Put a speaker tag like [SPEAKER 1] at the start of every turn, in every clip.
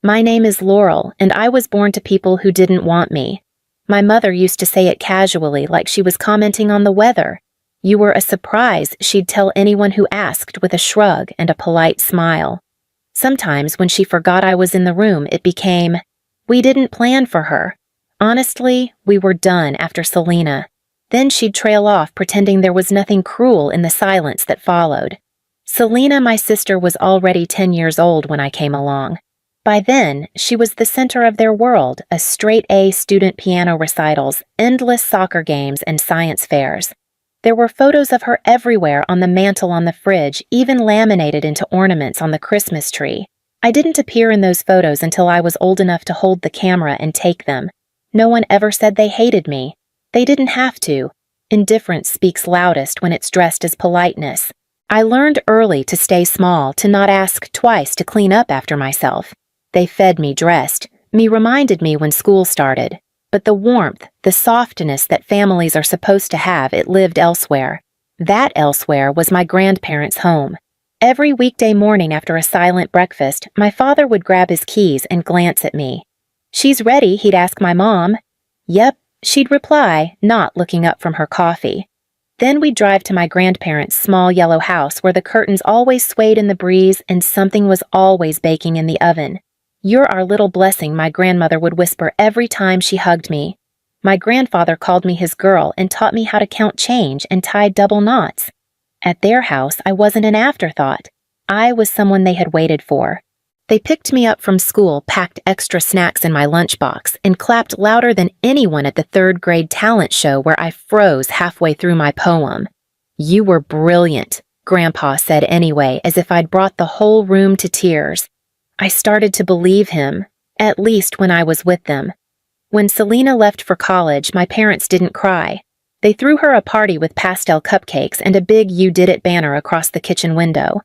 [SPEAKER 1] My name is Laurel, and I was born to people who didn't want me. My mother used to say it casually, like she was commenting on the weather. You were a surprise, she'd tell anyone who asked with a shrug and a polite smile. Sometimes when she forgot I was in the room, it became, we didn't plan for her. Honestly, we were done after Selena. Then she'd trail off pretending there was nothing cruel in the silence that followed. Selena, my sister, was already 10 years old when I came along. By then, she was the center of their world, a straight-A student piano recitals, endless soccer games, and science fairs. There were photos of her everywhere on the mantle on the fridge, even laminated into ornaments on the Christmas tree. I didn't appear in those photos until I was old enough to hold the camera and take them. No one ever said they hated me. They didn't have to. Indifference speaks loudest when it's dressed as politeness. I learned early to stay small, to not ask twice to clean up after myself. They fed me dressed. Me reminded me when school started. But the warmth, the softness that families are supposed to have, it lived elsewhere. That elsewhere was my grandparents' home. Every weekday morning after a silent breakfast, my father would grab his keys and glance at me. "She's ready," he'd ask my mom. "Yep," she'd reply, not looking up from her coffee. Then we'd drive to my grandparents' small yellow house where the curtains always swayed in the breeze and something was always baking in the oven. "You're our little blessing," my grandmother would whisper every time she hugged me. My grandfather called me his girl and taught me how to count change and tie double knots. At their house, I wasn't an afterthought. I was someone they had waited for. They picked me up from school, packed extra snacks in my lunchbox, and clapped louder than anyone at the third-grade talent show where I froze halfway through my poem. "You were brilliant," Grandpa said anyway, as if I'd brought the whole room to tears. I started to believe him, at least when I was with them. When Selena left for college, my parents didn't cry. They threw her a party with pastel cupcakes and a big "You Did It" banner across the kitchen window.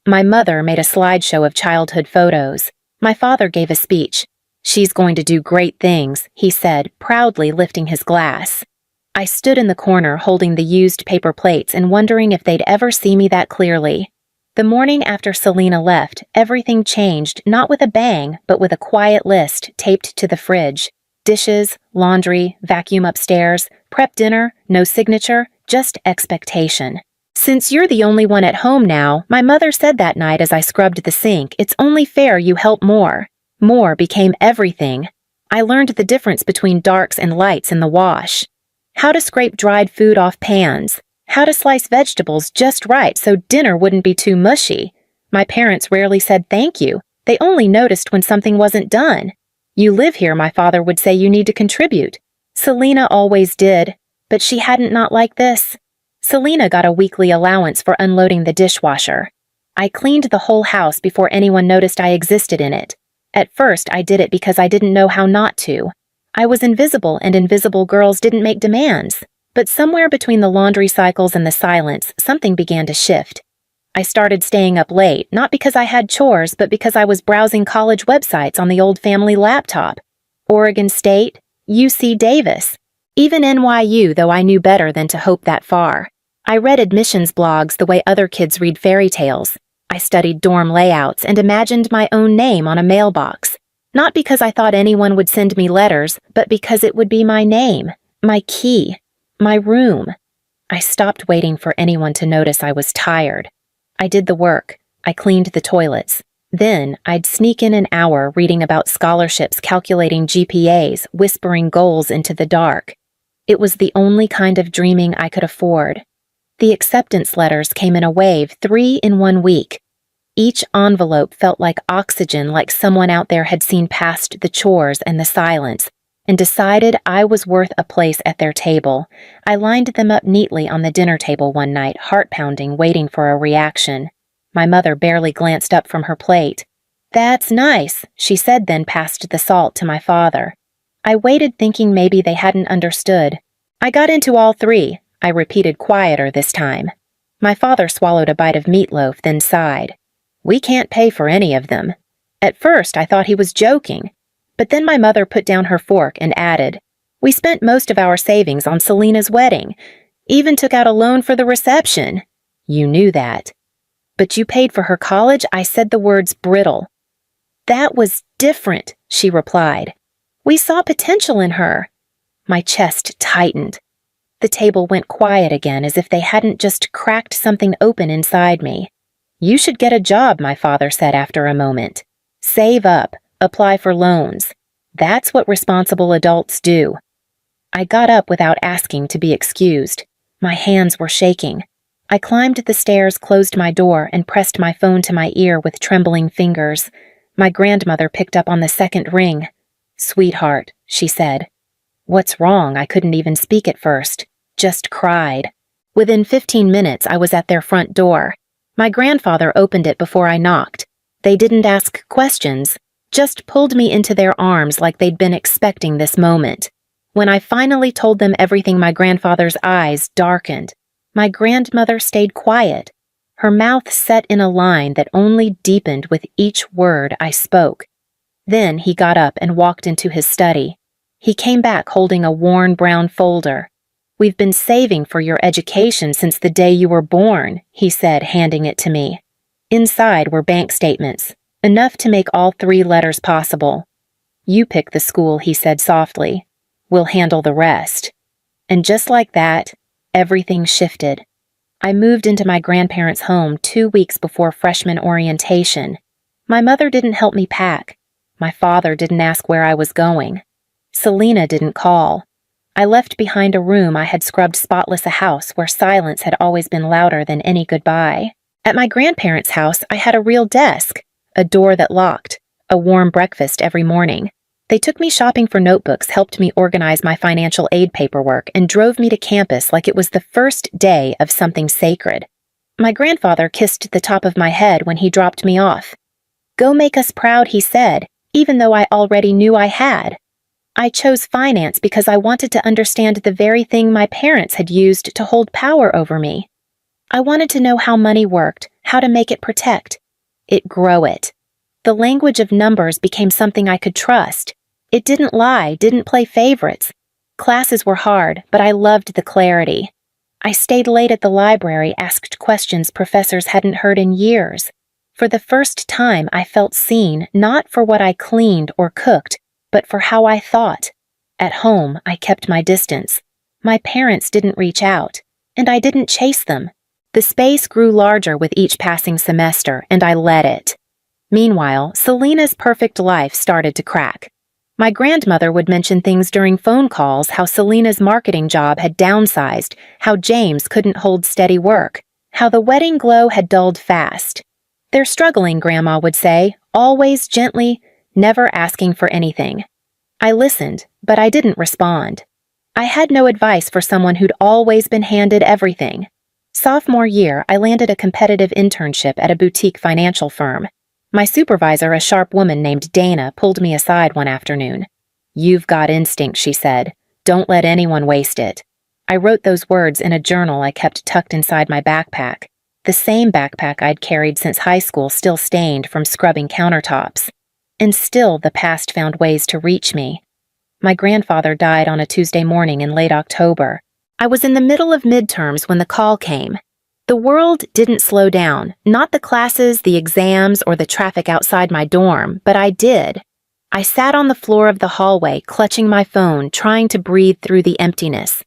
[SPEAKER 1] My mother made a slideshow of childhood photos. My father gave a speech. "She's going to do great things," he said, proudly lifting his glass. I stood in the corner holding the used paper plates and wondering if they'd ever see me that clearly. The morning after Selena left, everything changed, not with a bang, but with a quiet list taped to the fridge. Dishes, laundry, vacuum upstairs, prep dinner, no signature, just expectation. "Since you're the only one at home now," my mother said that night as I scrubbed the sink, "it's only fair you help more." More became everything. I learned the difference between darks and lights in the wash. How to scrape dried food off pans. How to slice vegetables just right so dinner wouldn't be too mushy. My parents rarely said thank you. They only noticed when something wasn't done. "You live here," my father would say, "you need to contribute." Selena always did, but she hadn't not like this. Selena got a weekly allowance for unloading the dishwasher. I cleaned the whole house before anyone noticed I existed in it. At first, I did it because I didn't know how not to. I was invisible, and invisible girls didn't make demands. But somewhere between the laundry cycles and the silence, something began to shift. I started staying up late, not because I had chores, but because I was browsing college websites on the old family laptop. Oregon State, UC Davis, even NYU, though I knew better than to hope that far. I read admissions blogs the way other kids read fairy tales. I studied dorm layouts and imagined my own name on a mailbox. Not because I thought anyone would send me letters, but because it would be my name, my key, my room. I stopped waiting for anyone to notice I was tired. I did the work. I cleaned the toilets. Then I'd sneak in an hour reading about scholarships, calculating GPAs, whispering goals into the dark. It was the only kind of dreaming I could afford. The acceptance letters came in a wave, 3 in 1 week. Each envelope felt like oxygen, like someone out there had seen past the chores and the silence, and decided I was worth a place at their table. I lined them up neatly on the dinner table one night, heart-pounding, waiting for a reaction. My mother barely glanced up from her plate. "That's nice," she said, then passed the salt to my father. I waited, thinking maybe they hadn't understood. "I got into all 3, I repeated, quieter this time. My father swallowed a bite of meatloaf, then sighed. "We can't pay for any of them." At first, I thought he was joking. But then my mother put down her fork and added, "We spent most of our savings on Selena's wedding. Even took out a loan for the reception." "You knew that." "But you paid for her college?" I said the words brittle. That was different, she replied. We saw potential in her. My chest tightened. The table went quiet again, as if they hadn't just cracked something open inside me. You should get a job, my father said after a moment. Save up, apply for loans. That's what responsible adults do. I got up without asking to be excused. My hands were shaking. I climbed the stairs, closed my door, and pressed my phone to my ear with trembling fingers. My grandmother picked up on the second ring. Sweetheart, she said. What's wrong? I couldn't even speak at first. Just cried. Within 15 minutes, I was at their front door. My grandfather opened it before I knocked. They didn't ask questions, just pulled me into their arms like they'd been expecting this moment. When I finally told them everything, my grandfather's eyes darkened. My grandmother stayed quiet. Her mouth set in a line that only deepened with each word I spoke. Then he got up and walked into his study. He came back holding a worn brown folder. We've been saving for your education since the day you were born, he said, handing it to me. Inside were bank statements, enough to make all 3 letters possible. You pick the school, he said softly. We'll handle the rest. And just like that, everything shifted. I moved into my grandparents' home 2 weeks before freshman orientation. My mother didn't help me pack. My father didn't ask where I was going. Selena didn't call. I left behind a room I had scrubbed spotless, a house where silence had always been louder than any goodbye. At my grandparents' house, I had a real desk, a door that locked, a warm breakfast every morning. They took me shopping for notebooks, helped me organize my financial aid paperwork, and drove me to campus like it was the first day of something sacred. My grandfather kissed the top of my head when he dropped me off. Go make us proud, he said, even though I already knew I had. I chose finance because I wanted to understand the very thing my parents had used to hold power over me. I wanted to know how money worked, how to make it protect. It grow it. The language of numbers became something I could trust. It didn't lie, didn't play favorites. Classes were hard, but I loved the clarity. I stayed late at the library, asked questions professors hadn't heard in years. For the first time, I felt seen, not for what I cleaned or cooked, but for how I thought. At home, I kept my distance. My parents didn't reach out, and I didn't chase them. The space grew larger with each passing semester, and I let it. Meanwhile, Selena's perfect life started to crack. My grandmother would mention things during phone calls, how Selena's marketing job had downsized, how James couldn't hold steady work, how the wedding glow had dulled fast. They're struggling, Grandma would say, always gently, never asking for anything. I listened, but I didn't respond. I had no advice for someone who'd always been handed everything. Sophomore year, I landed a competitive internship at a boutique financial firm. My supervisor, a sharp woman named Dana, pulled me aside one afternoon. You've got instinct, she said. Don't let anyone waste it. I wrote those words in a journal I kept tucked inside my backpack, the same backpack I'd carried since high school, still stained from scrubbing countertops. And still the past found ways to reach me. My grandfather died on a Tuesday morning in late October. I was in the middle of midterms when the call came. The world didn't slow down, not the classes, the exams, or the traffic outside my dorm, but I did. I sat on the floor of the hallway, clutching my phone, trying to breathe through the emptiness.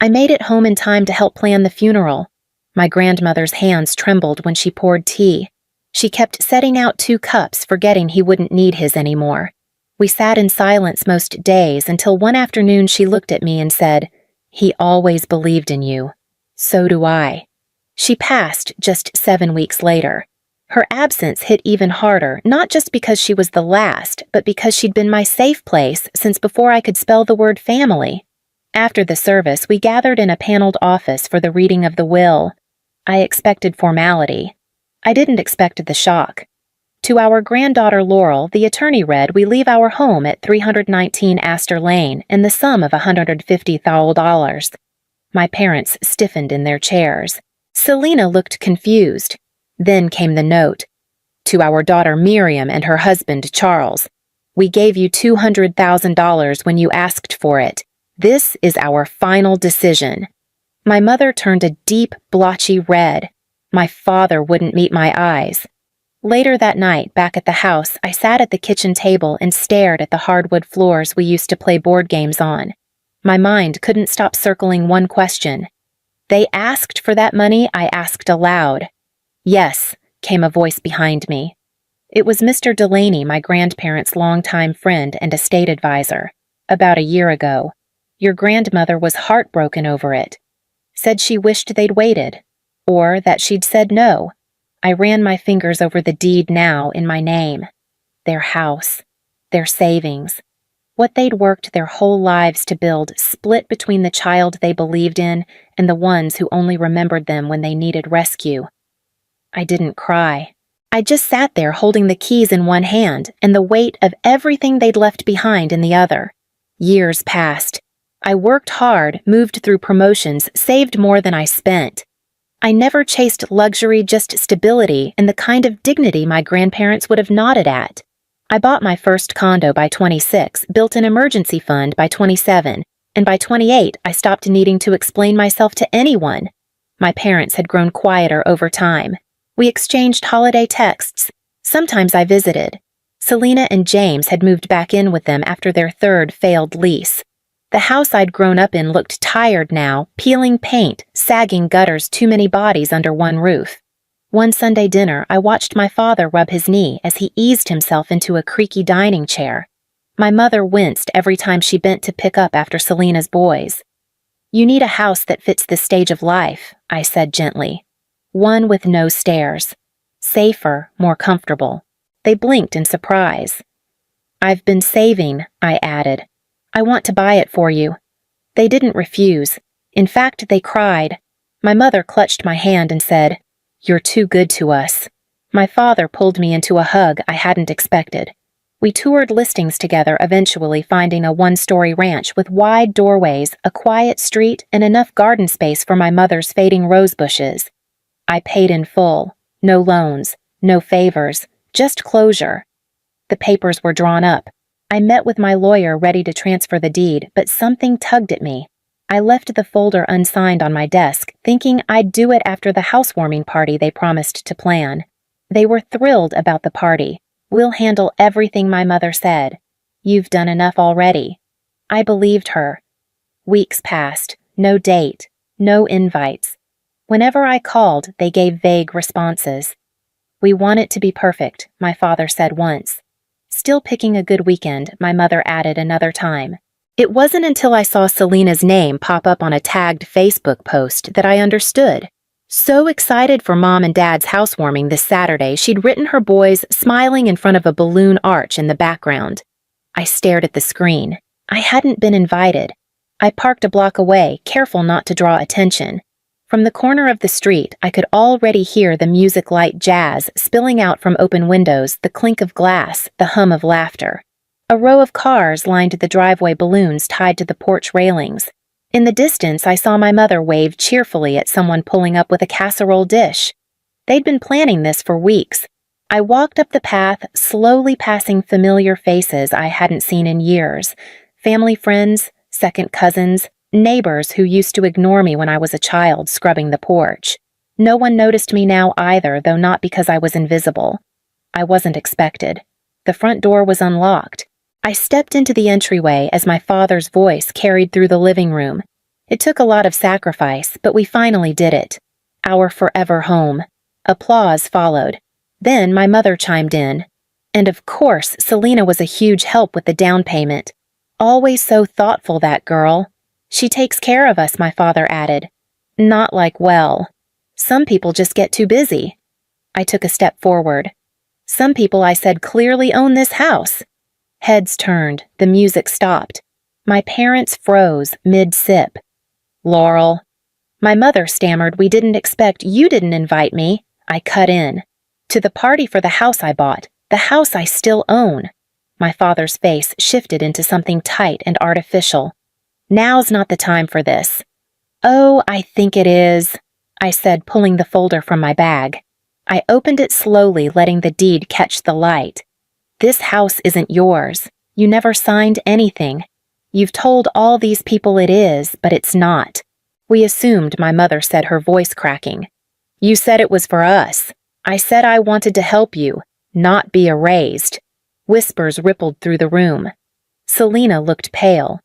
[SPEAKER 1] I made it home in time to help plan the funeral. My grandmother's hands trembled when she poured tea. She kept setting out 2 cups, forgetting he wouldn't need his anymore. We sat in silence most days until one afternoon she looked at me and said, "He always believed in you. So do I." She passed just 7 weeks later. Her absence hit even harder, not just because she was the last, but because she'd been my safe place since before I could spell the word family. After the service, we gathered in a paneled office for the reading of the will. I expected formality. I didn't expect the shock. To our granddaughter Laurel, the attorney read, "We leave our home at 319 Astor Lane in the sum of $150,000. My parents stiffened in their chairs. Selena looked confused. Then came the note. "To our daughter Miriam and her husband Charles. We gave you $200,000 when you asked for it. This is our final decision." My mother turned a deep, blotchy red. My father wouldn't meet my eyes. Later that night, back at the house, I sat at the kitchen table and stared at the hardwood floors we used to play board games on. My mind couldn't stop circling one question. They asked for that money, I asked aloud. Yes, came a voice behind me. It was Mr. Delaney, my grandparents' longtime friend and estate advisor. About a year ago. Your grandmother was heartbroken over it. Said she wished they'd waited. Or that she'd said no. I ran my fingers over the deed now in my name. Their house. Their savings. What they'd worked their whole lives to build split between the child they believed in and the ones who only remembered them when they needed rescue. I didn't cry. I just sat there holding the keys in one hand and the weight of everything they'd left behind in the other. Years passed. I worked hard, moved through promotions, saved more than I spent. I never chased luxury, just stability and the kind of dignity my grandparents would have nodded at. I bought my first condo by 26, built an emergency fund by 27, and by 28 I stopped needing to explain myself to anyone. My parents had grown quieter over time. We exchanged holiday texts. Sometimes I visited. Selena and James had moved back in with them after their third failed lease. The house I'd grown up in looked tired now, peeling paint, sagging gutters, too many bodies under one roof. One Sunday dinner, I watched my father rub his knee as he eased himself into a creaky dining chair. My mother winced every time she bent to pick up after Selena's boys. You need a house that fits this stage of life, I said gently. One with no stairs. Safer, more comfortable. They blinked in surprise. I've been saving, I added. I want to buy it for you. They didn't refuse. In fact, they cried. My mother clutched my hand and said, You're too good to us. My father pulled me into a hug I hadn't expected. We toured listings together, eventually finding a one-story ranch with wide doorways, a quiet street, and enough garden space for my mother's fading rose bushes. I paid in full. No loans, no favors, just closure. The papers were drawn up. I met with my lawyer ready to transfer the deed, but something tugged at me. I left the folder unsigned on my desk, thinking I'd do it after the housewarming party they promised to plan. They were thrilled about the party. We'll handle everything, my mother said. You've done enough already. I believed her. Weeks passed. No date. No invites. Whenever I called, they gave vague responses. We want it to be perfect, my father said once. Still picking a good weekend, my mother added another time. It wasn't until I saw Selena's name pop up on a tagged Facebook post that I understood. So excited for Mom and Dad's housewarming this Saturday, she'd written her boys smiling in front of a balloon arch in the background. I stared at the screen. I hadn't been invited. I parked a block away, careful not to draw attention. From the corner of the street, I could already hear the music-light jazz spilling out from open windows, the clink of glass, the hum of laughter. A row of cars lined the driveway, balloons tied to the porch railings. In the distance, I saw my mother wave cheerfully at someone pulling up with a casserole dish. They'd been planning this for weeks. I walked up the path, slowly passing familiar faces I hadn't seen in years. Family friends, second cousins, neighbors who used to ignore me when I was a child scrubbing the porch. No one noticed me now either, though not because I was invisible. I wasn't expected. The front door was unlocked. I stepped into the entryway as my father's voice carried through the living room. It took a lot of sacrifice, but we finally did it. Our forever home. Applause followed. Then my mother chimed in. And of course, Selena was a huge help with the down payment. Always so thoughtful, that girl. She takes care of us, my father added. Not like, well. Some people just get too busy. I took a step forward. Some people, I said, clearly own this house. Heads turned. The music stopped. My parents froze, mid-sip. Laurel. My mother stammered, we didn't expect, you didn't invite me. I cut in. To the party for the house I bought, the house I still own. My father's face shifted into something tight and artificial. Now's not the time for this. Oh, I think it is, I said, pulling the folder from my bag. I opened it slowly, letting the deed catch the light. This house isn't yours. You never signed anything. You've told all these people it is, but it's not. We assumed, my mother said, her voice cracking. You said it was for us. I said I wanted to help you, not be erased. Whispers rippled through the room. Selena looked pale.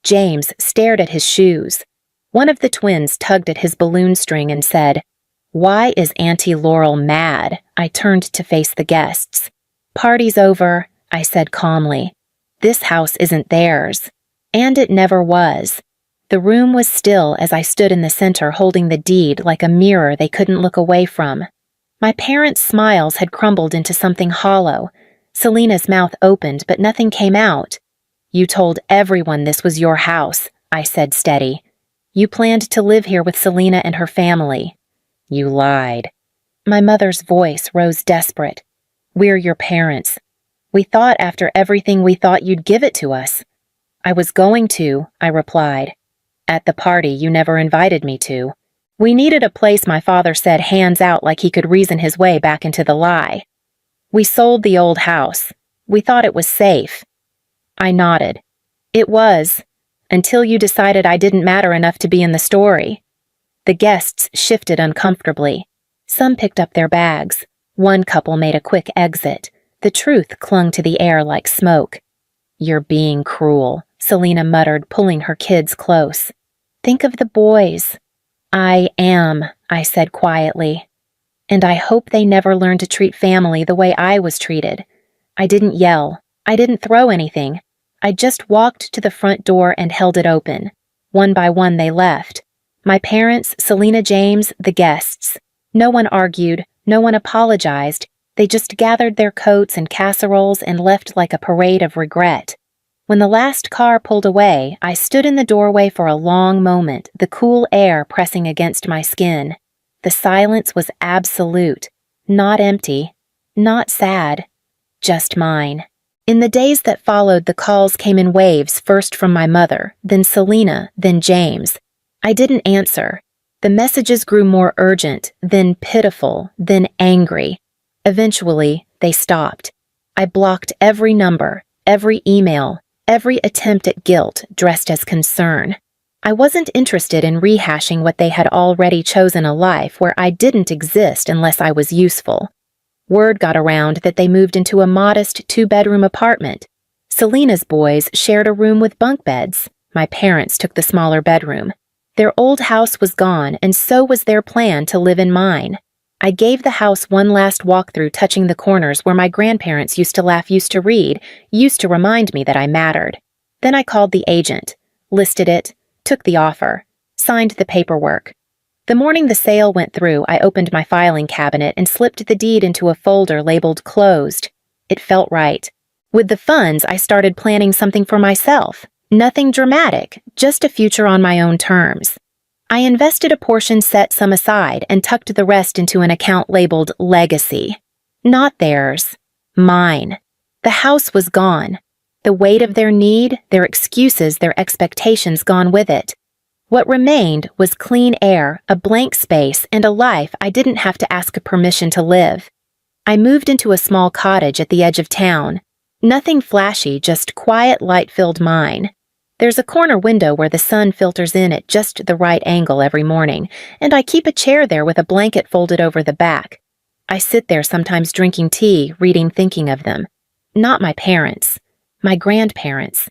[SPEAKER 1] James stared at his shoes. One of the twins tugged at his balloon string and said, "Why is Auntie Laurel mad?" I turned to face the guests. "Party's over," I said calmly. "This house isn't theirs." And it never was. The room was still as I stood in the center holding the deed like a mirror they couldn't look away from. My parents' smiles had crumbled into something hollow. Selena's mouth opened, but nothing came out. "You told everyone this was your house," I said steady. "You planned to live here with Selena and her family." "You lied." My mother's voice rose desperate. "We're your parents. We thought after everything we thought you'd give it to us." "I was going to," I replied. "At the party you never invited me to. We needed a place my father said hands out like he could reason his way back into the lie. We sold the old house. We thought it was safe." I nodded. "It was, until you decided I didn't matter enough to be in the story." The guests shifted uncomfortably. Some picked up their bags. One couple made a quick exit. The truth clung to the air like smoke. "You're being cruel," Selena muttered, pulling her kids close. "Think of the boys." "I am," I said quietly. "And I hope they never learn to treat family the way I was treated." I didn't yell. I didn't throw anything. I just walked to the front door and held it open. One by one they left. My parents, Selena, James, the guests. No one argued, no one apologized. They just gathered their coats and casseroles and left like a parade of regret. When the last car pulled away, I stood in the doorway for a long moment, the cool air pressing against my skin. The silence was absolute, not empty, not sad, just mine. In the days that followed, the calls came in waves, first from my mother, then Selena, then James. I didn't answer. The messages grew more urgent, then pitiful, then angry. Eventually, they stopped. I blocked every number, every email, every attempt at guilt dressed as concern. I wasn't interested in rehashing what they had already chosen, a life where I didn't exist unless I was useful. Word got around that they moved into a modest 2-bedroom apartment. Selena's boys shared a room with bunk beds. My parents took the smaller bedroom. Their old house was gone, and so was their plan to live in mine. I gave the house one last walkthrough, touching the corners where my grandparents used to laugh, used to read, used to remind me that I mattered. Then I called the agent, listed it, took the offer, signed the paperwork. The morning the sale went through, I opened my filing cabinet and slipped the deed into a folder labeled closed. It felt right. With the funds, I started planning something for myself. Nothing dramatic, just a future on my own terms. I invested a portion, set some aside, and tucked the rest into an account labeled legacy. Not theirs. Mine. The house was gone. The weight of their need, their excuses, their expectations gone with it. What remained was clean air, a blank space, and a life I didn't have to ask permission to live. I moved into a small cottage at the edge of town. Nothing flashy, just quiet, light-filled mine. There's a corner window where the sun filters in at just the right angle every morning, and I keep a chair there with a blanket folded over the back. I sit there sometimes drinking tea, reading, thinking of them. Not my parents. My grandparents.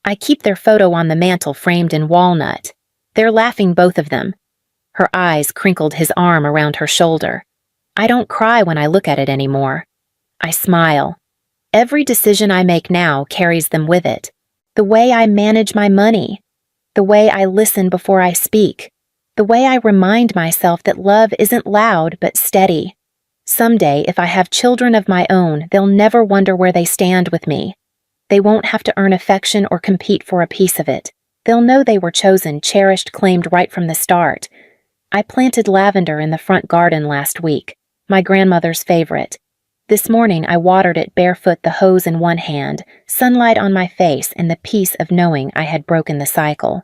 [SPEAKER 1] I keep their photo on the mantel framed in walnut. They're laughing, both of them. Her eyes crinkled, his arm around her shoulder. I don't cry when I look at it anymore. I smile. Every decision I make now carries them with it. The way I manage my money. The way I listen before I speak. The way I remind myself that love isn't loud but steady. Someday, if I have children of my own, they'll never wonder where they stand with me. They won't have to earn affection or compete for a piece of it. They'll know they were chosen, cherished, claimed right from the start. I planted lavender in the front garden last week, my grandmother's favorite. This morning I watered it barefoot, the hose in one hand, sunlight on my face, and the peace of knowing I had broken the cycle.